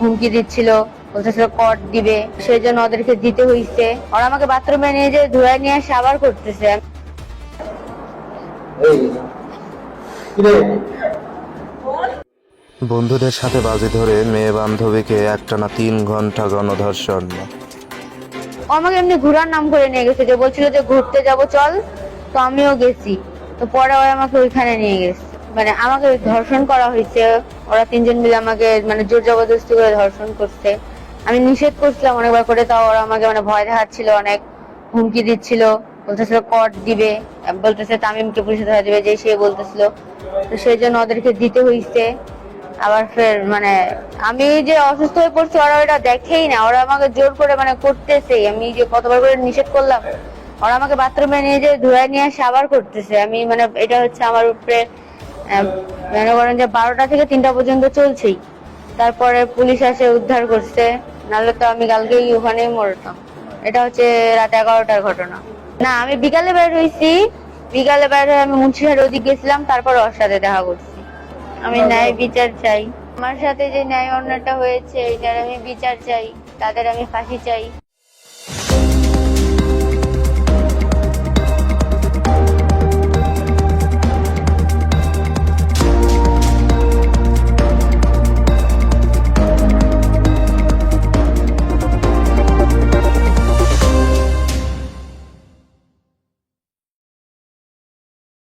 হুমকি দিচ্ছিল, বলতেছিল কট দিবে, সেই জন্য ওদেরকে দিতে হইছে। ওরা আমাকে বাথরুমে নিয়ে যে ধুয়ে নিয়ে এসে আবার করতেছে। বন্ধুদের সাথে বাজি ধরে মেয়ে বান্ধবীকে একটানা 3 ঘন্টা গণধর্ষণ। ও আমাকে এমনি ঘোরার নাম করে নিয়ে গেছে, যে বলছিল যে ঘুরতে যাব চল, তো আমিও গেছি। তো পরে ওরা আমাকে ওইখানে নিয়ে গেছে, মানে আমাকে ধর্ষণ করা হয়েছে। ওরা 3 জন মিলে আমাকে মানে জোর জবরদস্তি করে ধর্ষণ করছে। আমি নিষেধ করছিলাম অনেকবার করে, তাও ওরা আমাকে মানে ভয় দেখাচ্ছিল, অনেক হুমকি দিচ্ছিল, বলতেছিল কট দিবে, বলতেছে তামিমকে পুলিশে ধরা দিবে, যে সে বলতেছিল। তো সেই জন্য ওদেরকে দিতে হইছে। আবার ফের মানে আমি যে অসুস্থ হয়ে পড়ছি ওরা ওটা দেখেই না, ওরা আমাকে জোর করে মানে করতেছে। আমি যে কতবার করে নিষেধ করলাম, ওরা আমাকে বাথরুমে নিয়ে যে ধুয়ে নিয়ে এসে আবার করতেছে। আমি মানে এটা হচ্ছে আমার উপরে মনে করেন যে 12টা থেকে 3টা পর্যন্ত চলছেই। তারপরে পুলিশ এসে উদ্ধার করছে, নাহলে তো আমি কালকেই ওখানেই মরতাম। এটা হচ্ছে রাত 11টার ঘটনা। না, আমি বিকালে বের হয়েছি। বিকালে বের হয়ে আমি মুন্সিহাট ওদিক গেছিলাম, তারপর ওর সাথে দেখা করছি। আমি ন্যায় বিচার চাই। আমার সাথে যে ন্যায় অন্যায়টা হয়েছে এটার আমি বিচার চাই, তাদের আমি ফাঁসি চাই।